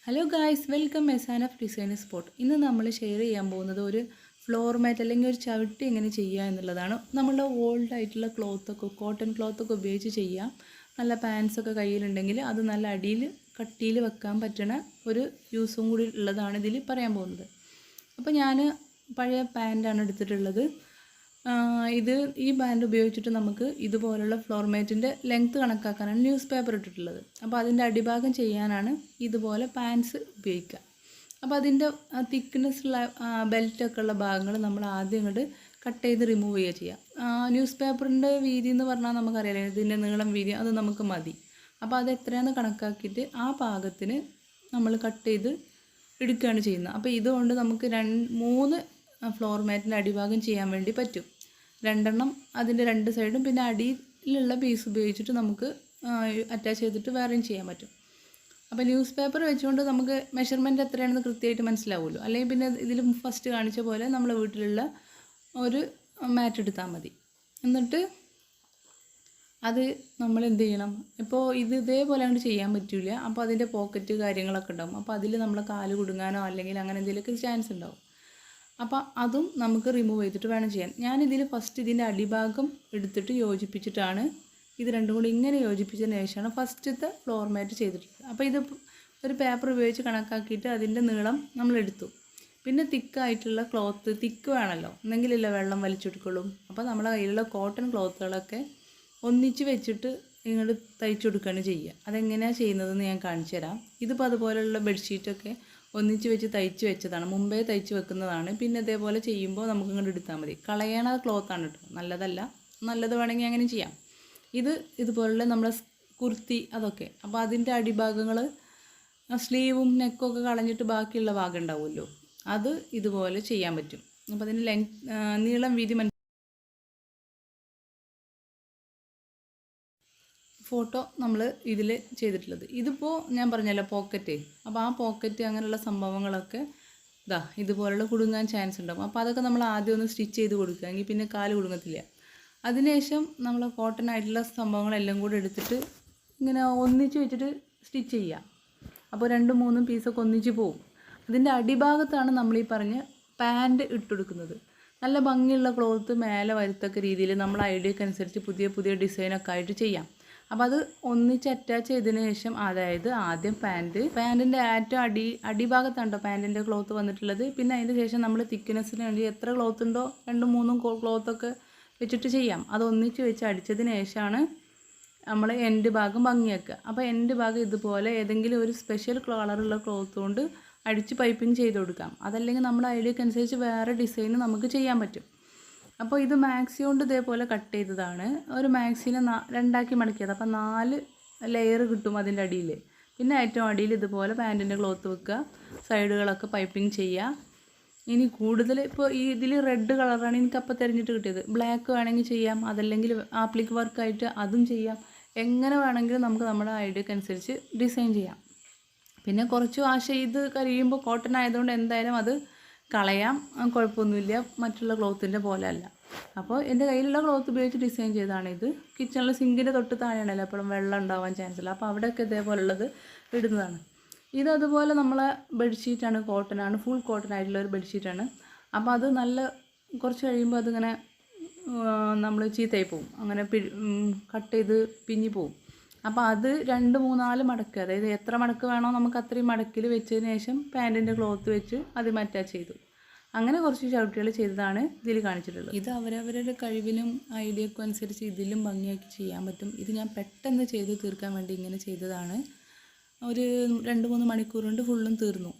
Hello guys, welcome മെസാൻ of design spot. ഇന്ന് നമ്മൾ ഷെയർ ചെയ്യാൻ പോകുന്നത് ഒരു ഫ്ലോർ മാറ്റ് അല്ലെങ്കിൽ ഒരു ചവിട്ടി എങ്ങനെ ചെയ്യുക എന്നുള്ളതാണ്. നമ്മളുടെ ഓൾഡ് ആയിട്ടുള്ള ക്ലോത്തൊക്കെ, കോട്ടൺ ക്ലോത്തൊക്കെ ഉപയോഗിച്ച് ചെയ്യാം. നല്ല പാൻസൊക്കെ കയ്യിലുണ്ടെങ്കിൽ അത് നല്ല അടിയിൽ കട്ടിയിൽ വെക്കാൻ പറ്റുന്ന ഒരു യൂസും കൂടി ഉള്ളതാണ് ഇതിൽ പറയാൻ പോകുന്നത്. അപ്പോൾ ഞാൻ പഴയ പാൻറ്റാണ് എടുത്തിട്ടുള്ളത്. ഈ ബാൻഡ് ഉപയോഗിച്ചിട്ട് നമുക്ക് ഇതുപോലുള്ള ഫ്ലോർ മാറ്റിൻ്റെ ലെങ്ത്ത് കണക്കാക്കാനാണ് ന്യൂസ് പേപ്പർ ഇട്ടിട്ടുള്ളത്. അപ്പോൾ അതിൻ്റെ അടിഭാഗം ചെയ്യാനാണ് ഇതുപോലെ പാൻസ് ഉപയോഗിക്കുക. അപ്പോൾ അതിൻ്റെ തിക്നെസ്സുള്ള ബെൽറ്റൊക്കെ ഉള്ള ഭാഗങ്ങൾ നമ്മൾ ആദ്യം ഇങ്ങോട്ട് കട്ട് ചെയ്ത് റിമൂവ് ചെയ്യുക. ന്യൂസ് പേപ്പറിൻ്റെ വീതി എന്ന് പറഞ്ഞാൽ നമുക്കറിയാലോ, ഇതിൻ്റെ നീളം വീതി അത് നമുക്ക് മതി. അപ്പോൾ അത് എത്രയാണെന്ന് കണക്കാക്കിയിട്ട് ആ പാകത്തിന് നമ്മൾ കട്ട് ചെയ്ത് എടുക്കുകയാണ് ചെയ്യുന്നത്. അപ്പോൾ ഇതുകൊണ്ട് നമുക്ക് 3 ഫ്ലോർ മാറ്റിൻ്റെ അടിഭാഗം ചെയ്യാൻ വേണ്ടി പറ്റും. 2 അതിൻ്റെ 2 സൈഡും, പിന്നെ അടിയിലുള്ള പീസ് ഉപയോഗിച്ചിട്ട് നമുക്ക് അറ്റാച്ച് ചെയ്തിട്ട് വേറെയും ചെയ്യാൻ പറ്റും. അപ്പോൾ ന്യൂസ് പേപ്പർ വെച്ചുകൊണ്ട് നമുക്ക് മെഷർമെൻറ്റ് എത്രയാണെന്ന് കൃത്യമായിട്ട് മനസ്സിലാവുമല്ലോ. അല്ലെങ്കിൽ പിന്നെ ഇതിൽ ഫസ്റ്റ് കാണിച്ച പോലെ നമ്മൾ വീട്ടിലുള്ള ഒരു മാറ്റ് എടുത്താൽ മതി. എന്നിട്ട് അത് നമ്മൾ എന്ത് ചെയ്യണം, ഇപ്പോൾ ഇതേപോലെ അങ്ങോട്ട് ചെയ്യാൻ പറ്റില്ല. അപ്പോൾ അതിൻ്റെ പോക്കറ്റ് കാര്യങ്ങളൊക്കെ ഉണ്ടാകും. അപ്പോൾ അതിൽ നമ്മൾ കാല് കുടുങ്ങാനോ അല്ലെങ്കിൽ അങ്ങനെ എന്തെങ്കിലുമൊക്കെ ചാൻസ് ഉണ്ടാവും. അപ്പോൾ അതും നമുക്ക് റിമൂവ് ചെയ്തിട്ട് വേണം ചെയ്യാൻ. ഞാനിതിൽ ഫസ്റ്റ് ഇതിൻ്റെ അടിഭാഗം എടുത്തിട്ട് യോജിപ്പിച്ചിട്ടാണ് ഇത് രണ്ടും കൂടി ഇങ്ങനെ യോജിപ്പിച്ചതിന് ശേഷമാണ് ഫസ്റ്റത്തെ ഫ്ലോർ മാറ്റ് ചെയ്തിട്ടുള്ളത്. അപ്പോൾ ഇത് ഒരു പേപ്പർ ഉപയോഗിച്ച് കണക്കാക്കിയിട്ട് അതിൻ്റെ നീളം നമ്മളെടുത്തു. പിന്നെ തിക്കായിട്ടുള്ള ക്ലോത്ത്, തിക്ക് വേണമല്ലോ, എന്നെങ്കിലില്ല വെള്ളം വലിച്ചെടുക്കുള്ളൂ. അപ്പോൾ നമ്മുടെ കയ്യിലുള്ള കോട്ടൺ ക്ലോത്തുകളൊക്കെ ഒന്നിച്ച് വെച്ചിട്ട് ഇങ്ങോട്ട് തയ്ച്ചു കൊടുക്കുകയാണ് ചെയ്യുക. അതെങ്ങനെയാണ് ചെയ്യുന്നതെന്ന് ഞാൻ കാണിച്ചു തരാം. ഇതിപ്പോൾ അതുപോലെയുള്ള ബെഡ്ഷീറ്റൊക്കെ ഒന്നിച്ച് വെച്ച് തയ്ച്ച് വെച്ചതാണ്, മുമ്പേ തയ്ച്ച് വെക്കുന്നതാണ്. പിന്നെ ഇതേപോലെ ചെയ്യുമ്പോൾ നമുക്ക് ഇങ്ങോട്ട് എടുത്താൽ മതി. കളയണ ക്ലോത്താണ് കേട്ടോ, നല്ലതല്ല. നല്ലത് വേണമെങ്കിൽ അങ്ങനെ ചെയ്യാം. ഇതുപോലുള്ള നമ്മുടെ കുർത്തി അതൊക്കെ. അപ്പോൾ അതിൻ്റെ അടിഭാഗങ്ങൾ സ്ലീവും നെക്കൊക്കെ കളഞ്ഞിട്ട് ബാക്കിയുള്ള ഭാഗം ഉണ്ടാവുമല്ലോ, അത് ഇതുപോലെ ചെയ്യാൻ പറ്റും. അപ്പോൾ അതിൻ്റെ നീളം വീതി ഫോട്ടോ നമ്മൾ ഇതിൽ ചെയ്തിട്ടുള്ളത്. ഇതിപ്പോൾ ഞാൻ പറഞ്ഞല്ലോ പോക്കറ്റ്. അപ്പോൾ ആ പോക്കറ്റ് അങ്ങനെയുള്ള സംഭവങ്ങളൊക്കെ ഇതുപോലുള്ള കുടുങ്ങാൻ ചാൻസ് ഉണ്ടാകും. അപ്പോൾ അതൊക്കെ നമ്മൾ ആദ്യം ഒന്ന് സ്റ്റിച്ച് ചെയ്ത് കൊടുക്കുകയെങ്കിൽ പിന്നെ കാല് കുടുങ്ങത്തില്ല. അതിനുശേഷം നമ്മൾ കോട്ടൺ ആയിട്ടുള്ള സംഭവങ്ങളെല്ലാം കൂടെ എടുത്തിട്ട് ഇങ്ങനെ ഒന്നിച്ച് വെച്ചിട്ട് സ്റ്റിച്ച് ചെയ്യുക. അപ്പോൾ 2-3 പീസൊക്കെ ഒന്നിച്ച് പോവും. അതിൻ്റെ അടിഭാഗത്താണ് നമ്മൾ ഈ പറഞ്ഞ പാൻറ്റ് ഇട്ടുകൊടുക്കുന്നത്. നല്ല ഭംഗിയുള്ള ക്ലോത്ത് മേലെ വരുത്തക്ക രീതിയിൽ നമ്മൾ ഐഡിയക്ക് അനുസരിച്ച് പുതിയ ഡിസൈനൊക്കെ ആയിട്ട് ചെയ്യാം. അപ്പോൾ അത് ഒന്നിച്ച് അറ്റാച്ച് ചെയ്തതിന് ശേഷം, അതായത് ആദ്യം പാൻറ്റിൻ്റെ ഏറ്റവും അടിഭാഗത്താണ് കേട്ടോ പാൻറ്റിൻ്റെ ക്ലോത്ത് വന്നിട്ടുള്ളത്. പിന്നെ അതിൻ്റെ ശേഷം നമ്മൾ തിക്നെസ്സിന് വേണ്ടി എത്ര ക്ലോത്ത് ഉണ്ടോ 2-3 ക്ലോത്തൊക്കെ വെച്ചിട്ട് ചെയ്യാം. അത് ഒന്നിച്ച് വെച്ച് അടിച്ചതിന് ശേഷമാണ് നമ്മൾ എൻഡ് ഭാഗം ഭംഗിയാക്കുക. അപ്പോൾ എൻഡ് ഭാഗം ഇതുപോലെ ഏതെങ്കിലും ഒരു സ്പെഷ്യൽ കളറുള്ള ക്ലോത്ത് കൊണ്ട് അടിച്ച് പൈപ്പിംഗ് ചെയ്ത് കൊടുക്കാം. അതല്ലെങ്കിൽ നമ്മുടെ ഐഡിയക്ക് അനുസരിച്ച് വേറെ ഡിസൈൻ നമുക്ക് ചെയ്യാൻ പറ്റും. അപ്പോൾ ഇത് മാക്സി കൊണ്ട് ഇതേപോലെ കട്ട് ചെയ്തതാണ്. ഒരു മാക്സിനെ 2ആക്കി മടക്കിയത്. അപ്പോൾ 4 ലെയർ കിട്ടും അതിൻ്റെ അടിയിൽ. പിന്നെ ഏറ്റവും അടിയിൽ ഇതുപോലെ പാൻറ്റിൻ്റെ ക്ലോത്ത് വെക്കുക, സൈഡുകളൊക്കെ പൈപ്പിംഗ് ചെയ്യുക. ഇനി കൂടുതൽ ഇപ്പോൾ ഇതിൽ റെഡ് കളറാണ് എനിക്കപ്പോൾ തിരഞ്ഞിട്ട് കിട്ടിയത്. ബ്ലാക്ക് വേണമെങ്കിൽ ചെയ്യാം, അതല്ലെങ്കിൽ ആപ്ലിക് വർക്കായിട്ട് അതും ചെയ്യാം. എങ്ങനെ വേണമെങ്കിലും നമുക്ക് നമ്മുടെ ഐഡിയക്ക് അനുസരിച്ച് ഡിസൈൻ ചെയ്യാം. പിന്നെ കുറച്ച് വാഷ് ചെയ്ത് കഴിയുമ്പോൾ കോട്ടൺ ആയതുകൊണ്ട് എന്തായാലും അത് കളയാം, കുഴപ്പമൊന്നുമില്ല. മറ്റുള്ള ക്ലോത്തിൻ്റെ പോലെ അല്ല. അപ്പോൾ എൻ്റെ കയ്യിലുള്ള ക്ലോത്ത് ഉപയോഗിച്ച് ഡിസൈൻ ചെയ്തതാണിത്. കിച്ചണിൽ സിങ്കിൻ്റെ തൊട്ട് താഴെയാണല്ലോ എപ്പോഴും വെള്ളം ഉണ്ടാവാൻ ചാൻസ് ഇല്ല. അപ്പോൾ അവിടെയൊക്കെ ഇതേപോലുള്ളത് ഇടുന്നതാണ്. ഇതതുപോലെ നമ്മളെ ബെഡ്ഷീറ്റാണ്, കോട്ടനാണ്, ഫുൾ കോട്ടൺ ആയിട്ടുള്ള ഒരു ബെഡ്ഷീറ്റാണ്. അപ്പോൾ അത് കുറച്ച് കഴിയുമ്പോൾ അതിങ്ങനെ നമ്മൾ ചീത്തയായി പോവും, അങ്ങനെ കട്ട് ചെയ്ത് പിഞ്ഞി പോവും. അപ്പോൾ അത് 2-3-4 മടക്ക്, അതായത് എത്ര മടക്ക് വേണോ നമുക്ക് അത്രയും മടക്കിൽ വെച്ചതിന് ശേഷം പാൻറ്റിൻ്റെ ക്ലോത്ത് വെച്ച് അതിൽ അറ്റാച്ച് ചെയ്തു. അങ്ങനെ കുറച്ച് ചവിട്ടികൾ ചെയ്തതാണ് ഇതിൽ കാണിച്ചിട്ടുള്ളത്. ഇത് അവരവരുടെ കഴിവിനും ഐഡിയക്കും അനുസരിച്ച് ഇതിലും ഭംഗിയാക്കി ചെയ്യാൻ പറ്റും. ഇത് ഞാൻ പെട്ടെന്ന് ചെയ്ത് തീർക്കാൻ വേണ്ടി ഇങ്ങനെ ചെയ്തതാണ്. ഒരു 2-3 മണിക്കൂർ കൊണ്ട് ഫുള്ളും തീർന്നു.